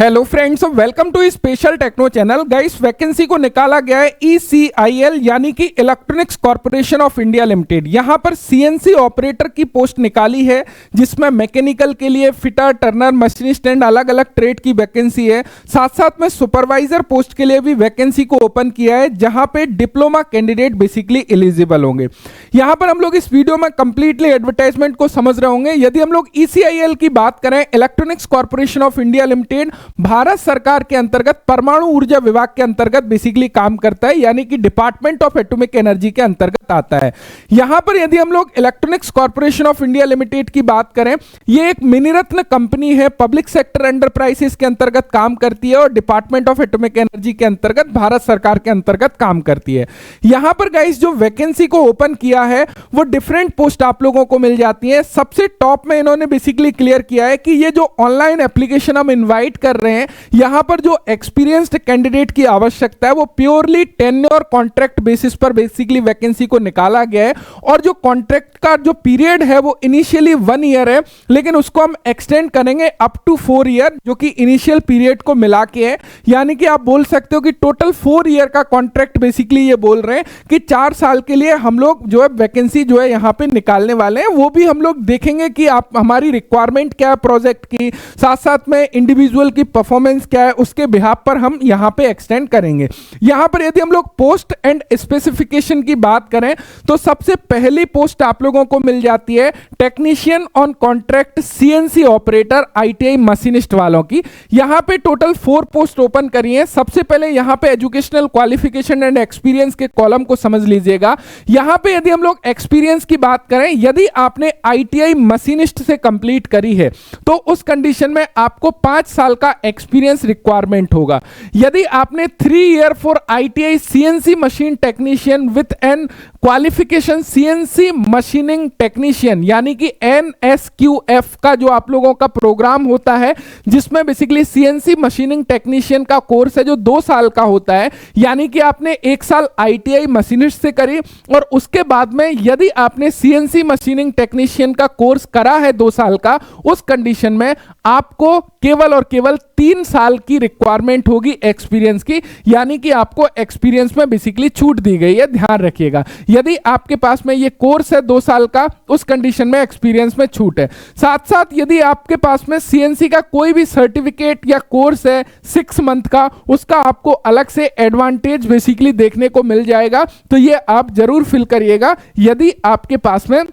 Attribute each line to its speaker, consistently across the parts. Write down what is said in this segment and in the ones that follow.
Speaker 1: Hello friends, welcome to special techno channel. Guys, vacancy को निकाला गया है ECIL यानी कि electronics corporation of India limited. यहां पर CNC ऑपरेटर की पोस्ट निकाली है, जिसमें मैकेनिकल के लिए फिटर, टर्नर, मशीनिस्ट एंड अलग अलग ट्रेड की वैकेंसी है। साथ साथ में सुपरवाइजर पोस्ट के लिए भी वैकेंसी को ओपन किया है, जहां पे डिप्लोमा कैंडिडेट बेसिकली एलिजिबल होंगे। यहां पर हम लोग इस वीडियो में कंप्लीटली एडवर्टाइजमेंट को समझ रहे होंगे। यदि हम लोग ECIL की बात करें, electronics corporation of India limited Bharat सरकार के अंतर्गत परमाणु ऊर्जा विभाग के अंतर्गत बेसिकली काम करता है, यानी कि डिपार्टमेंट ऑफ एटॉमिक एनर्जी के अंतर्गत आता है। यहां पर यदि हम लोग electronics corporation of India limited की बात करें, यह एक मिनीरत्न कंपनी है, पब्लिक सेक्टर एंटरप्राइजेस के अंतर्गत काम करती है और डिपार्टमेंट ऑफ एटॉमिक एनर्जी के अंतर्गत भारत सरकार के अंतर्गत काम करती है। यहां पर गाइस जो वैकेंसी को ओपन किया है वो डिफरेंट पोस्ट आप लोगों को मिल जाती है। सबसे टॉप में इन्होंने बेसिकली क्लियर किया है कि ये जो ऑनलाइन एप्लीकेशन हम इनवाइट कर रहे हैं, यहां पर जो एक्सपीरियंस्ड कैंडिडेट की आवश्यकता है वो प्योरली टेन्योर कॉन्ट्रैक्ट बेसिस पर बेसिकली वैकेंसी को निकाला गया है। और जो कॉन्ट्रैक्ट का जो पीरियड है वो इनिशियली 1 ईयर है, लेकिन उसको हम एक्सटेंड करेंगे अप टू 4 ईयर, जो कि इनिशियल पीरियड को मिला के है। यानी कि आप बोल सकते हो कि टोटल 4 ईयर का कॉन्ट्रैक्ट बेसिकली ये बोल रहे हैं कि 4 साल के लिए हम लोग जो है वैकेंसी जो है यहां पे निकालने वाले हैं। वो भी हम लोग देखेंगे कि आप हमारी रिक्वायरमेंट क्या है प्रोजेक्ट की, साथ साथ में इंडिविजुअल की परफॉर्मेंस क्या है, उसके बिहाफ पर हम यहां पे एक्सटेंड करेंगे। यहां पर यदि हम लोग पोस्ट एंड स्पेसिफिकेशन की बात करें तो सबसे पहली पोस्ट आप लोगों को मिल जाती है technician on contract CNC operator ITI machinist वालों की। यहां पे टोटल 4 पोस्ट ओपन करी है। सबसे पहले यहां पे एजुकेशनल क्वालिफिकेशन एंड एक्सपीरियंस के कॉलम को समझ लीजिएगा। यहां पे यदि हम लोग एक्सपीरियंस की बात करें, यदि आपने ITI मशीनिस्ट से कंप्लीट करी है तो उस कंडीशन में आपको 5 साल का एक्सपीरियंस रिक्वायरमेंट होगा। यदि आपने 3 year for ITI CNC machine technician with an qualification CNC machining technician यानी कि NSQF का जो आप लोगों का प्रोग्राम होता है, जिसमें बेसिकली CNC मशीनिंग टेक्नीशियन का कोर्स है जो 2 साल का होता है। यानी कि आपने 1 साल ITI मशीनिस्ट से करी और उसके बाद में यदि आपने CNC मशीनिंग टेक्नीशियन का कोर्स करा है 2 साल का, उस कंडीशन में आपको केवल और केवल 3 साल की रिक्वायरमेंट होगी एक्सपीरियंस की। यानी कि आपको एक्सपीरियंस में बेसिकली छूट दी गई है, ध्यान रखिएगा। यदि आपके पास में ये कोर्स है 2 साल का, उस कंडीशन में एक्सपीरियंस में छूट है। साथ साथ यदि आपके पास में CNC का कोई भी सर्टिफिकेट या कोर्स है 6 मंथ का, उसका आपको अलग से एडवांटेज बेसिकली देखने को मिल जाएगा। तो ये आप जरूर फिल करिएगा यदि आपके पास में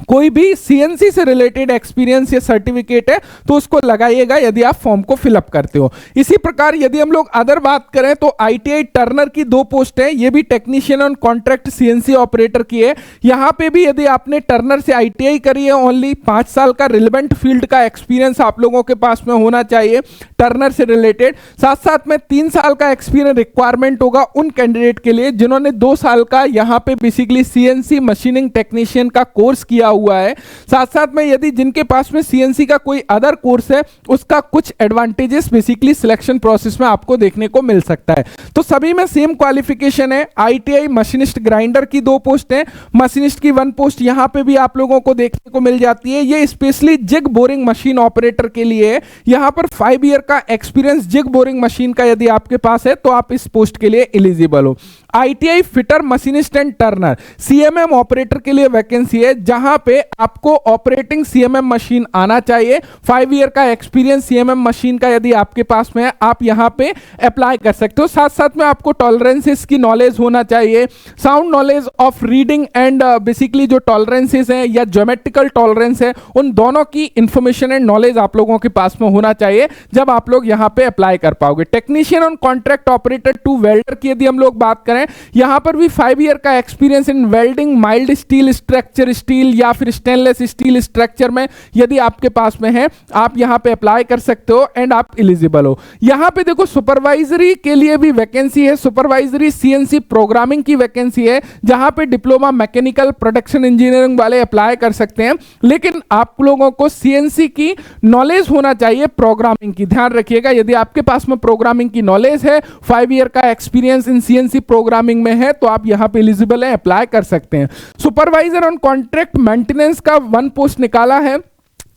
Speaker 1: कोई भी CNC से रिलेटेड एक्सपीरियंस या सर्टिफिकेट है तो उसको लगाइएगा यदि आप फॉर्म को फिलअप करते हो। इसी प्रकार यदि हम लोग अदर बात करें तो ITI टर्नर की 2 पोस्ट है, ये भी technician on contract CNC operator की है। यहां पे भी यदि आपने टर्नर से ITI करी है, ओनली 5 साल का रिलेवेंट फील्ड का एक्सपीरियंस आप लोगों के पास में होना चाहिए टर्नर से रिलेटेड। साथ साथ में 3 साल का एक्सपीरियंस रिक्वायरमेंट होगा उन कैंडिडेट के लिए जिन्होंने 2 साल का यहां पे बेसिकली CNC मशीनिंग टेक्नीशियन का कोर्स किया हुआ है। साथ साथ में यदि जिनके पास में CNC का कोई अदर कोर्स है, उसका कुछ एडवांटेजेस बेसिकली सिलेक्शन प्रोसेस में आपको देखने को मिल सकता है। तो सभी में सेम क्वालिफिकेशन है। ITI मशीनिस्ट ग्राइंडर की 2 पोस्ट है, मशीनिस्ट की 1 पोस्ट यहां पे भी आप लोगों को देखने को मिल जाती है। ये specially jig boring machine operator के लिए है। यहां पर 5 ईयर का एक्सपीरियंस जिग बोरिंग मशीन का यदि आपके पास है तो आप इस पोस्ट के लिए एलिजिबल हो। ITI fitter machinist and Turner CMM operator के लिए वैकेंसी है, जहां पे आपको ऑपरेटिंग CMM मशीन आना चाहिए। 5 ईयर का एक्सपीरियंस CMM मशीन का यदि आपके पास में है, आप यहां पे अप्लाई कर सकते हो। साथ साथ में आपको टॉलरेंसेस की नॉलेज होना चाहिए, sound knowledge of reading and basically जो टॉलरेंसेस हैं या ज्योमेट्रिकल टॉलरेंस है, उन दोनों की इंफॉर्मेशन एंड नॉलेज आप लोगों के पास में होना चाहिए जब आप लोग यहां पे अप्लाई कर पाओगे। Technician on contract operator to welder की यदि हम लोग बात करें, यहां पर भी 5 ईयर का experience in welding, mild steel, structure steel या फिर स्टेनलेस स्टील स्ट्रक्चर में यदि आपके पास में है, आप यहां पे अप्लाई कर सकते हो एंड आप एलिजिबल हो। यहां पे देखो सुपरवाइजरी के लिए भी वैकेंसी है, सुपरवाइजरी CNC प्रोग्रामिंग की वैकेंसी है, जहां पे डिप्लोमा मैकेनिकल प्रोडक्शन इंजीनियरिंग वाले अप्लाई कर सकते हैं। लेकिन आप लोगों को CNC की नॉलेज होना चाहिए प्रोग्रामिंग की, ध्यान रखिएगा। यदि आपके पास में प्रोग्रामिंग की नॉलेज है, 5 ईयर का एक्सपीरियंस इन CNC प्रोग्रामिंग में है, तो आप यहां पे एलिजिबल है, अप्लाई कर सकते हैं। सुपरवाइजर ऑन कॉन्ट्रैक्ट मेंटेनेंस का 1 पोस्ट निकाला है,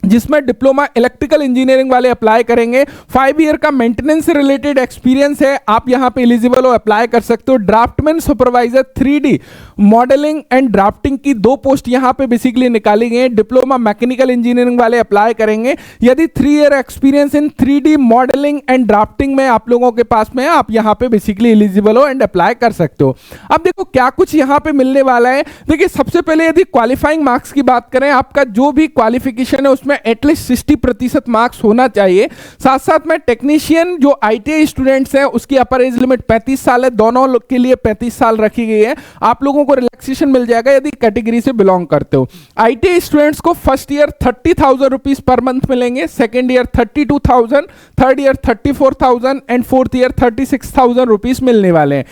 Speaker 1: जिसमें डिप्लोमा इलेक्ट्रिकल इंजीनियरिंग वाले अप्लाई करेंगे। 5 ईयर का मेंटेनेंस से रिलेटेड एक्सपीरियंस है, आप यहां पे एलिजिबल हो, अप्लाई कर सकते हो। Draftsman supervisor 3D modelling and drafting की 2 पोस्ट यहां पे बेसिकली निकाली गई हैं। डिप्लोमा मैकेनिकल इंजीनियरिंग वाले अप्लाई करेंगे। यदि 3 year experience in 3D modelling and drafting में आप लोगों के पास में है, आप यहां पे बेसिकली एलिजिबल हो एंड अप्लाई कर सकते हो। अब देखो क्या कुछ यहां पे मिलने वाला है। देखिए सबसे पहले यदि क्वालिफाइंग मार्क्स की बात करें, आपका जो भी क्वालिफिकेशन है उसमें एटलीस्ट 60% मार्क्स होना चाहिए। साथ साथ में टेक्नीशियन जो आईटीआई स्टूडेंट्स हैं उसकी अपर एज लिमिट 35 साल है, दोनों लोग के लिए 35 साल रखी गई है। आप लोगों को रिलैक्सेशन मिल जाएगा यदि कैटेगरी से बिलोंग करते हो। आईटीआई स्टूडेंट्स को फर्स्ट ईयर 30,000 रुपीज पर मंथ मिलेंगे, second year 32,000, third year 34,000 and fourth year 36,000 rupees मिलने वाले हैं।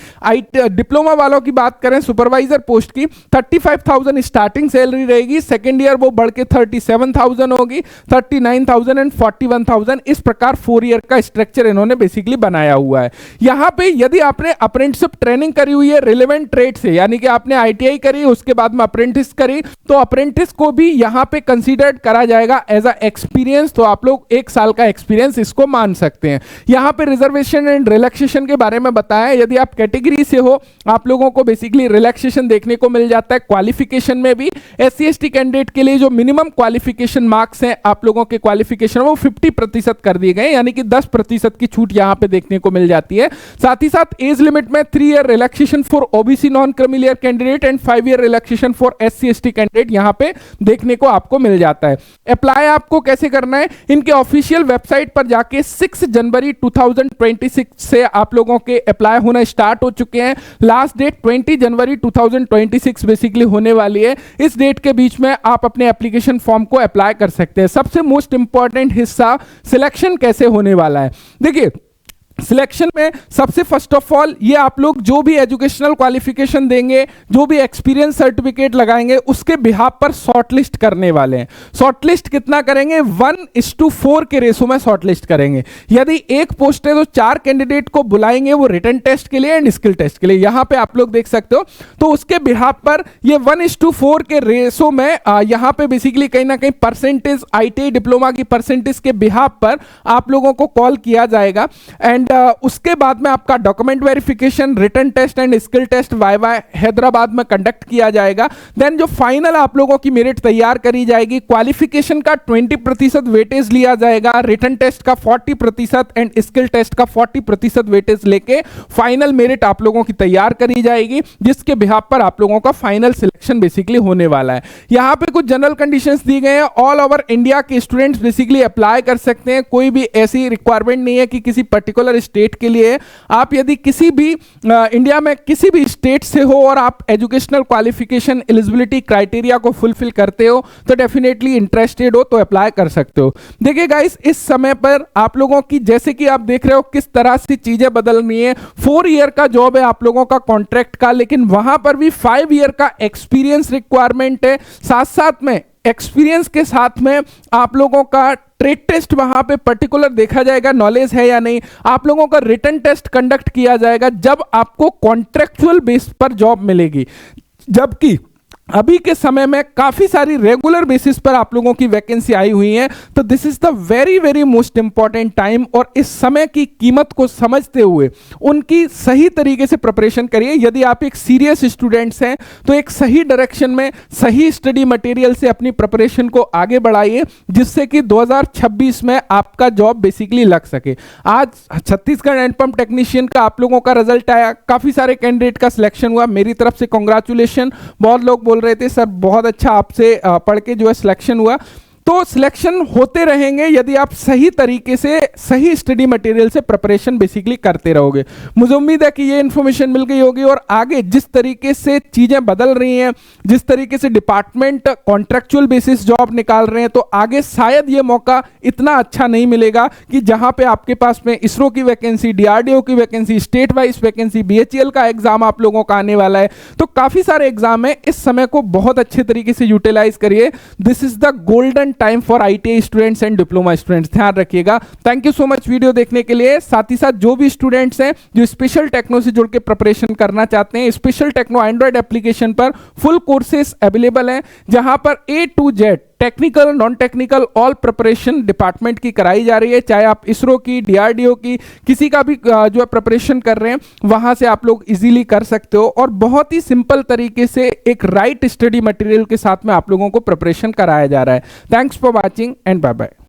Speaker 1: डिप्लोमा वालों की बात करें सुपरवाइजर पोस्ट की 35,000 स्टार्टिंग सैलरी रहेगी, सेकेंड ईयर वो बढ़ के 37,000 होगी, 39,000 एंड 41,000। इस प्रकार 4 ईयर का स्ट्रक्चर इन्होंने बेसिकली बनाया हुआ है। यहां पे यदि आपने अप्रेंटिसशिप ट्रेनिंग करी हुई है रिलेवेंट ट्रेड से, यानी कि आपने आईटीआई करी उसके बाद में अप्रेंटिस करी, तो अप्रेंटिस को भी यहां पे कंसीडर्ड करा जाएगा एज अ एक्सपीरियंस। तो आप लोग 1 साल का एक्सपीरियंस इसको मान सकते हैं। यहां पे रिजर्वेशन एंड रिलैक्सेशन के बारे में बताया, यदि आप कैटेगरी से हो आप लोगों को बेसिकली रिलैक्सेशन देखने को मिल जाता है। क्वालिफिकेशन में भी एससी एसटी कैंडिडेट के लिए जो मिनिमम क्वालिफिकेशन मार्क्स हैं आप लोगों के क्वालिफिकेशन वो 50% कर दिए गए, यानी कि 10% की छूट यहां पे देखने को मिल जाती है। साथ ही साथ एज लिमिट में 3 year relaxation for OBC non creamy layer candidate and 5 year relaxation for SC ST candidate यहां पे देखने को आपको मिल जाता है। अप्लाई आपको कैसे करना है, इनके ऑफिशियल वेबसाइट पर जाके 6 जनवरी 2026 से आप लोगों के अप्लाई होना स्टार्ट हो चुके हैं। लास्ट डेट 20 जनवरी 2026 बेसिकली होने वाली है। इस डेट के बीच में आप अपने एप्लीकेशन फॉर्म को अप्लाई कर सकते हैं। सबसे मोस्ट इंपॉर्टेंट हिस्सा सिलेक्शन कैसे होने वाला है। देखिए सिलेक्शन में सबसे फर्स्ट ऑफ ऑल ये आप लोग जो भी एजुकेशनल क्वालिफिकेशन देंगे, जो भी एक्सपीरियंस सर्टिफिकेट लगाएंगे उसके बिहाफ पर शॉर्टलिस्ट करने वाले हैं। शॉर्टलिस्ट कितना करेंगे, 1:4 के रेशो में शॉर्टलिस्ट करेंगे। यदि एक पोस्ट है तो 4 कैंडिडेट को बुलाएंगे, वो रिटन टेस्ट के लिए एंड स्किल टेस्ट के लिए। यहां पे आप लोग देख सकते हो, तो उसके बिहाफ पर ये 1:4 के रेशो में यहां पे बेसिकली कहीं ना कहीं परसेंटेज आईटीआई डिप्लोमा की परसेंटेज के बिहाफ पर आप लोगों को कॉल किया जाएगा। एंड उसके बाद में आपका document verification, written test and skill test viva Hyderabad में कंडक्ट किया जाएगा। देन जो फाइनल आप लोगों की मेरिट तैयार करी जाएगी, क्वालिफिकेशन का 20% वेटेज लिया जाएगा, रिटन टेस्ट का 40% एंड स्किल टेस्ट का 40% वेटेज लेके फाइनल मेरिट आप लोगों की तैयार करी जाएगी, जिसके बिहाफ पर आप लोगों का फाइनल सिलेक्शन बेसिकली होने वाला है। यहां पे कुछ जनरल कंडीशंस दी गए हैं, ऑल ओवर इंडिया के स्टूडेंट्स बेसिकली अप्लाई कर सकते हैं। कोई भी ऐसी रिक्वायरमेंट नहीं है कि किसी पर्टिकुलर स्टेट के लिए। आप यदि किसी भी इंडिया में किसी भी स्टेट से हो और आप एजुकेशनल क्वालिफिकेशन एलिजिबिलिटी क्राइटेरिया को फुलफिल करते हो तो डेफिनेटली इंटरेस्टेड हो तो अप्लाई कर सकते हो। देखिए गाइस इस समय पर आप लोगों की जैसे कि आप देख रहे हो किस तरह से चीजें बदल रही हैं। 4 ईयर का जॉब है आप लोगों का कॉन्ट्रैक्ट का, लेकिन वहां पर भी 5 ईयर का एक्सपीरियंस रिक्वायरमेंट है। साथ साथ में एक्सपीरियंस के साथ में आप लोगों का ट्रेड टेस्ट वहां पे पर्टिकुलर देखा जाएगा नॉलेज है या नहीं। आप लोगों का रिटन टेस्ट कंडक्ट किया जाएगा जब आपको कॉन्ट्रैक्चुअल बेस पर जॉब मिलेगी, जबकि अभी के समय में काफी सारी रेगुलर बेसिस पर आप लोगों की वैकेंसी आई हुई है। तो this is the very very most important time, और इस समय की कीमत को समझते हुए उनकी सही तरीके से प्रिपरेशन करिए। यदि आप एक सीरियस स्टूडेंट्स हैं तो एक सही डायरेक्शन में सही स्टडी मटेरियल से अपनी प्रिपरेशन को आगे बढ़ाइए, जिससे कि 2026 में आपका जॉब बेसिकली लग सके। आज छत्तीसगढ़ हैंडपंप टेक्नीशियन का आप लोगों का रिजल्ट आया, काफी सारे कैंडिडेट का सिलेक्शन हुआ। मेरी तरफ से कांग्रेचुलेशन। बहुत लोग बोल रहे थे सर बहुत अच्छा आपसे पढ़ के जो है सिलेक्शन हुआ, तो सिलेक्शन होते रहेंगे यदि आप सही तरीके से सही स्टडी मटेरियल से प्रिपरेशन बेसिकली करते रहोगे। मुझे उम्मीद है कि ये इन्फॉर्मेशन मिल गई होगी, और आगे जिस तरीके से चीजें बदल रही हैं, जिस तरीके से डिपार्टमेंट कॉन्ट्रैक्चुअल बेसिस जॉब निकाल रहे हैं, तो आगे शायद ये मौका इतना अच्छा नहीं मिलेगा कि जहां पे आपके पास में इसरो की वैकेंसी, डीआरडीओ की vacancy, state wise vacancy, BHEL का एग्जाम आप लोगों का आने वाला है। तो काफी सारे एग्जाम है, इस समय को बहुत अच्छे तरीके से यूटिलाइज करिए। This is the golden time for ITI students and diploma students. ध्यान रखिएगा। Thank you so much video देखने के लिए। साथ ही साथ जो भी स्टूडेंट्स हैं जो स्पेशल टेक्नो से जुड़ के प्रिपरेशन करना चाहते हैं, स्पेशल टेक्नो एंड्रॉइड एप्लीकेशन पर फुल कोर्सेस अवेलेबल हैं, जहां पर A to Z technical non technical all preparation department की कराई जा रही है। चाहे आप इसरो की, डीआरडीओ की, किसी का भी जो है प्रिपरेशन कर रहे हैं, वहां से आप लोग इजीली कर सकते हो और बहुत ही सिंपल तरीके से एक राइट स्टडी मटेरियल के साथ में आप लोगों को प्रिपरेशन कराया जा रहा है। Thanks for watching and bye bye.